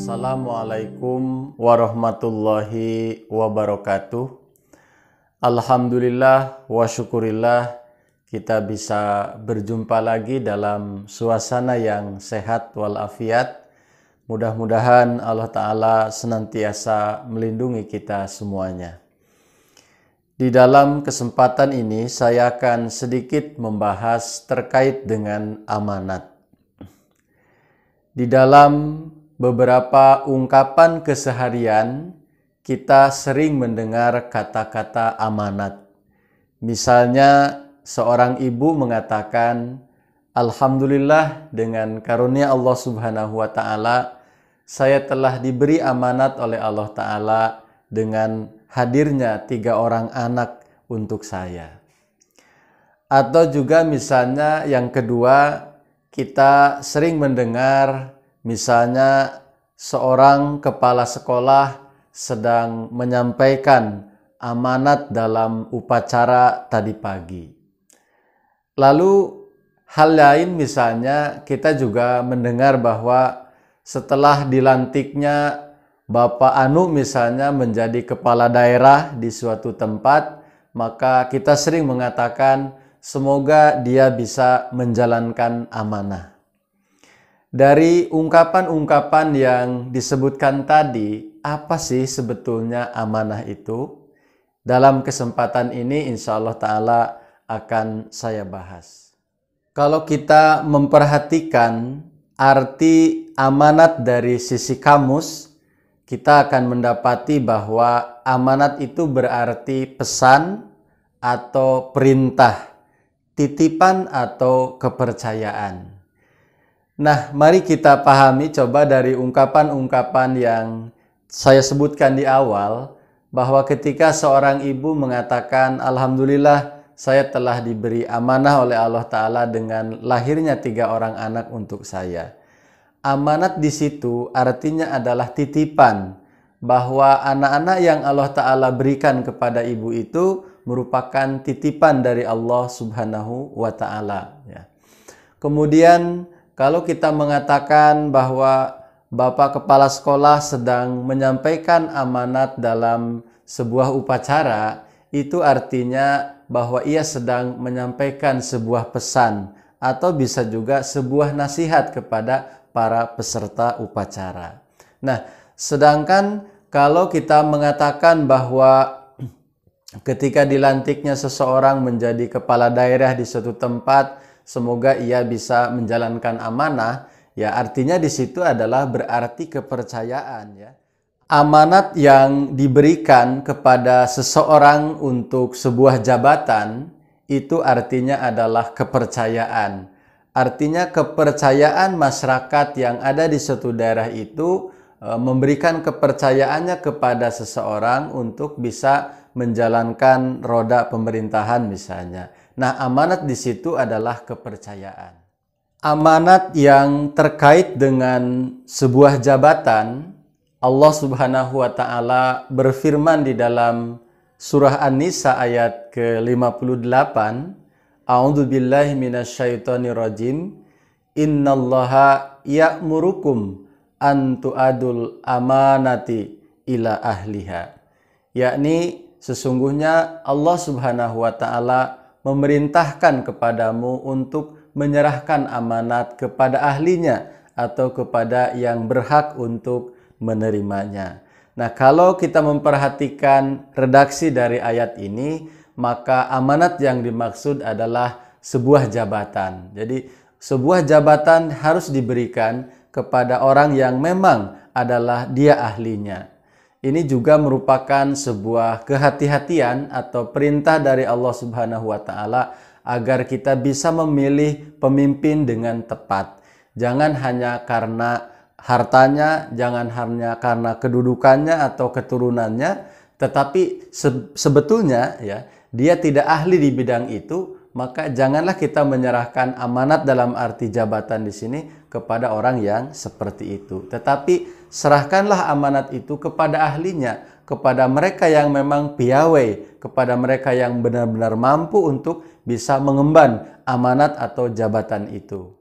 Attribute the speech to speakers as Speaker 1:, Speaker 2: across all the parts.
Speaker 1: Assalamualaikum warahmatullahi wabarakatuh. Alhamdulillah wa syukurillah kita bisa berjumpa lagi dalam suasana yang sehat walafiat. Mudah-mudahan Allah Ta'ala senantiasa melindungi kita semuanya. Di dalam kesempatan ini saya akan sedikit membahas terkait dengan amanat. Di dalam beberapa ungkapan keseharian, kita sering mendengar kata-kata amanat. Misalnya, seorang ibu mengatakan, Alhamdulillah dengan karunia Allah Subhanahu wa Ta'ala, saya telah diberi amanat oleh Allah Ta'ala dengan hadirnya 3 orang anak untuk saya. Atau juga misalnya yang kedua, kita sering mendengar misalnya seorang kepala sekolah sedang menyampaikan amanat dalam upacara tadi pagi. Lalu hal lain misalnya kita juga mendengar bahwa setelah dilantiknya Bapak Anu misalnya menjadi kepala daerah di suatu tempat, maka kita sering mengatakan semoga dia bisa menjalankan amanah. Dari ungkapan-ungkapan yang disebutkan tadi, apa sih sebetulnya amanah itu? Dalam kesempatan ini insya Allah Ta'ala akan saya bahas. Kalau kita memperhatikan arti amanat dari sisi kamus, kita akan mendapati bahwa amanat itu berarti pesan atau perintah, titipan atau kepercayaan. Nah, mari kita pahami coba dari ungkapan-ungkapan yang saya sebutkan di awal, bahwa ketika seorang ibu mengatakan, Alhamdulillah saya telah diberi amanah oleh Allah Ta'ala dengan lahirnya 3 orang anak untuk saya. Amanat di situ artinya adalah titipan, bahwa anak-anak yang Allah Ta'ala berikan kepada ibu itu merupakan titipan dari Allah Subhanahu wa Ta'ala. Kemudian kalau kita mengatakan bahwa Bapak Kepala Sekolah sedang menyampaikan amanat dalam sebuah upacara, itu artinya bahwa ia sedang menyampaikan sebuah pesan atau bisa juga sebuah nasihat kepada para peserta upacara. Nah, sedangkan kalau kita mengatakan bahwa ketika dilantiknya seseorang menjadi kepala daerah di suatu tempat, semoga ia bisa menjalankan amanah, ya artinya di situ adalah berarti kepercayaan, ya. Amanat yang diberikan kepada seseorang untuk sebuah jabatan itu artinya adalah kepercayaan. Artinya kepercayaan masyarakat yang ada di suatu daerah itu memberikan kepercayaannya kepada seseorang untuk bisa menjalankan roda pemerintahan misalnya. Nah, amanat di situ adalah kepercayaan. Amanat yang terkait dengan sebuah jabatan, Allah Subhanahu wa Ta'ala berfirman di dalam surah An-Nisa ayat ke-58, A'udzubillahi minasyaitonirrajim, Innallaha ya'murukum an tu'adul amanati ila ahliha. Yakni sesungguhnya Allah Subhanahu wa Ta'ala memerintahkan kepadamu untuk menyerahkan amanat kepada ahlinya atau kepada yang berhak untuk menerimanya. Nah, kalau kita memperhatikan redaksi dari ayat ini, maka amanat yang dimaksud adalah sebuah jabatan. Jadi, sebuah jabatan harus diberikan kepada orang yang memang adalah dia ahlinya. Ini juga merupakan sebuah kehati-hatian atau perintah dari Allah Subhanahu wa Ta'ala agar kita bisa memilih pemimpin dengan tepat. Jangan hanya karena hartanya, jangan hanya karena kedudukannya atau keturunannya, tetapi sebetulnya ya dia tidak ahli di bidang itu, maka janganlah kita menyerahkan amanat dalam arti jabatan di sini kepada orang yang seperti itu. Tetapi serahkanlah amanat itu kepada ahlinya, kepada mereka yang memang piawai, kepada mereka yang benar-benar mampu untuk bisa mengemban amanat atau jabatan itu.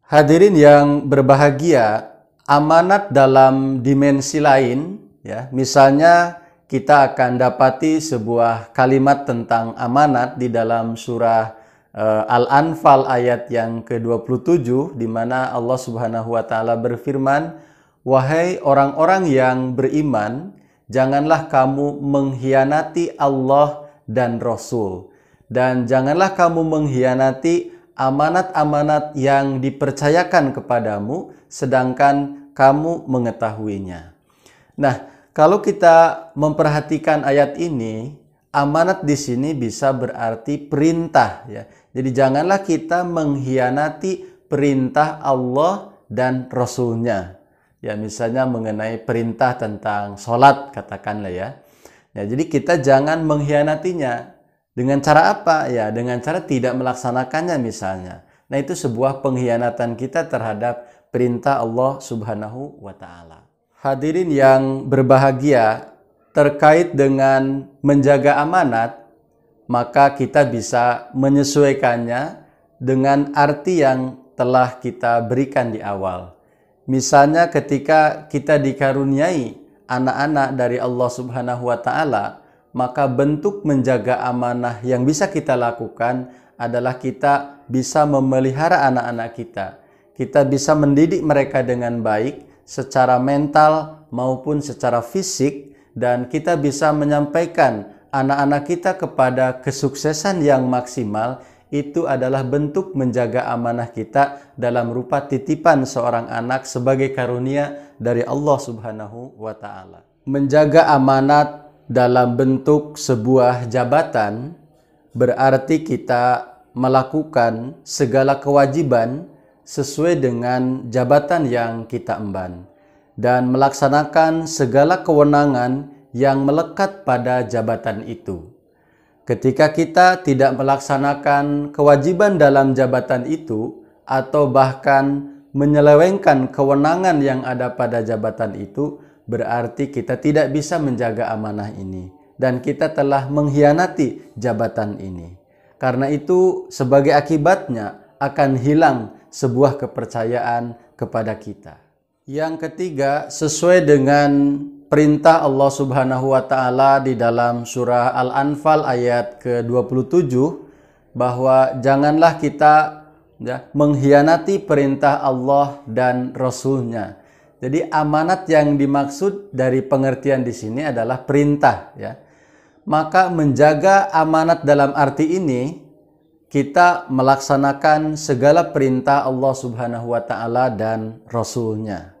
Speaker 1: Hadirin yang berbahagia, amanat dalam dimensi lain, ya, misalnya kita akan dapati sebuah kalimat tentang amanat di dalam surah Al-Anfal ayat yang ke-27, di mana Allah Subhanahu wa taala berfirman, "Wahai orang-orang yang beriman, janganlah kamu mengkhianati Allah dan Rasul, dan janganlah kamu mengkhianati amanat-amanat yang dipercayakan kepadamu, sedangkan kamu mengetahuinya." Nah, kalau kita memperhatikan ayat ini, amanat di sini bisa berarti perintah, ya. Jadi janganlah kita mengkhianati perintah Allah dan Rasul-Nya. Ya, misalnya mengenai perintah tentang sholat, katakanlah ya. Ya, jadi kita jangan mengkhianatinya. Dengan cara apa? Ya, dengan cara tidak melaksanakannya misalnya. Nah, itu sebuah pengkhianatan kita terhadap perintah Allah Subhanahu wa taala. Hadirin yang berbahagia, terkait dengan menjaga amanat, maka kita bisa menyesuaikannya dengan arti yang telah kita berikan di awal. Misalnya ketika kita dikaruniai anak-anak dari Allah Subhanahu wa taala, maka bentuk menjaga amanah yang bisa kita lakukan adalah kita bisa memelihara anak-anak kita. Kita bisa mendidik mereka dengan baik secara mental maupun secara fisik, dan kita bisa menyampaikan anak-anak kita kepada kesuksesan yang maksimal. Itu adalah bentuk menjaga amanah kita dalam rupa titipan seorang anak sebagai karunia dari Allah Subhanahu wa taala. Menjaga amanat dalam bentuk sebuah jabatan berarti kita melakukan segala kewajiban sesuai dengan jabatan yang kita emban dan melaksanakan segala kewenangan yang melekat pada jabatan itu. Ketika kita tidak melaksanakan kewajiban dalam jabatan itu, atau bahkan menyelewengkan kewenangan yang ada pada jabatan itu, berarti kita tidak bisa menjaga amanah ini, dan kita telah mengkhianati jabatan ini. Karena itu, sebagai akibatnya akan hilang sebuah kepercayaan kepada kita. Yang ketiga, sesuai dengan perintah Allah Subhanahu wa taala di dalam surah Al-Anfal ayat ke-27, bahwa janganlah kita mengkhianati perintah Allah dan Rasul-Nya. Jadi amanat yang dimaksud dari pengertian di sini adalah perintah, ya. Maka menjaga amanat dalam arti ini, kita melaksanakan segala perintah Allah Subhanahu wa taala dan Rasul-Nya.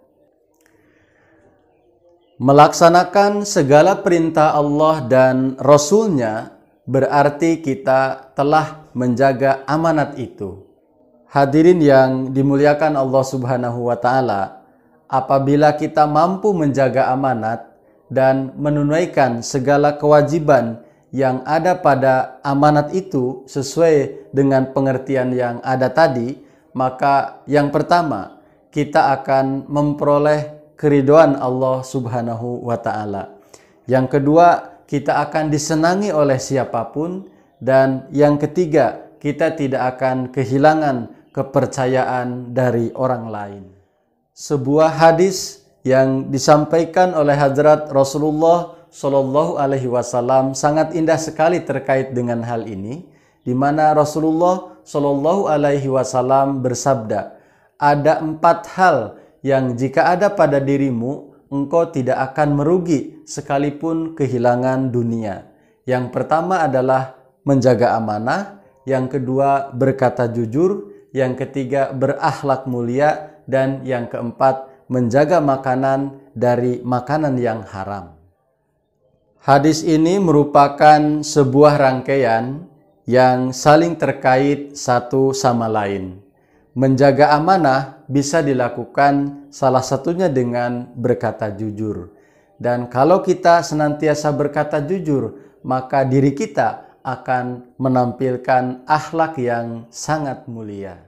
Speaker 1: Melaksanakan segala perintah Allah dan Rasul-Nya berarti kita telah menjaga amanat itu. Hadirin yang dimuliakan Allah Subhanahu wa taala, apabila kita mampu menjaga amanat dan menunaikan segala kewajiban yang ada pada amanat itu sesuai dengan pengertian yang ada tadi, maka yang pertama, kita akan memperoleh keridhaan Allah Subhanahu wa taala. Yang kedua, kita akan disenangi oleh siapapun, dan yang ketiga, kita tidak akan kehilangan kepercayaan dari orang lain. Sebuah hadis yang disampaikan oleh Hadrat Rasulullah Shallallahu Alaihi Wasallam sangat indah sekali terkait dengan hal ini, di mana Rasulullah Shallallahu Alaihi Wasallam bersabda, ada 4 hal yang jika ada pada dirimu, engkau tidak akan merugi sekalipun kehilangan dunia. Yang pertama adalah menjaga amanah, yang kedua berkata jujur, yang ketiga berakhlak mulia, dan yang keempat menjaga makanan dari makanan yang haram. Hadis ini merupakan sebuah rangkaian yang saling terkait satu sama lain. Menjaga amanah bisa dilakukan salah satunya dengan berkata jujur. Dan kalau kita senantiasa berkata jujur, maka diri kita akan menampilkan akhlak yang sangat mulia.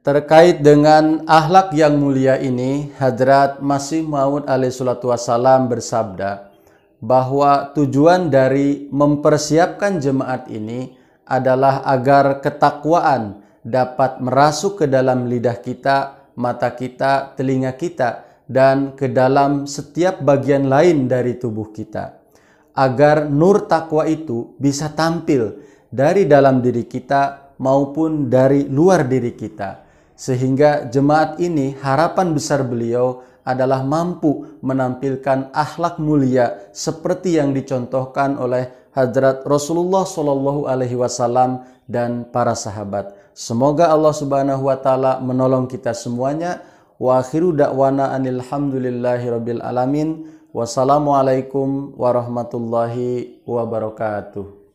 Speaker 1: Terkait dengan akhlak yang mulia ini, Hadrat Masih Maud alaihissalatu wassalam bersabda bahwa tujuan dari mempersiapkan jemaat ini adalah agar ketakwaan dapat merasuk ke dalam lidah kita, mata kita, telinga kita, dan ke dalam setiap bagian lain dari tubuh kita, agar nur takwa itu bisa tampil dari dalam diri kita maupun dari luar diri kita. Sehingga jemaat ini, harapan besar beliau adalah mampu menampilkan akhlak mulia seperti yang dicontohkan oleh Hadrat Rasulullah Shallallahu Alaihi Wasallam dan para sahabat. Semoga Allah Subhanahu Wa Taala menolong kita semuanya. Wa akhiru da'wana anil hamdulillahi rabbil alamin. Wassalamualaikum warahmatullahi wabarakatuh.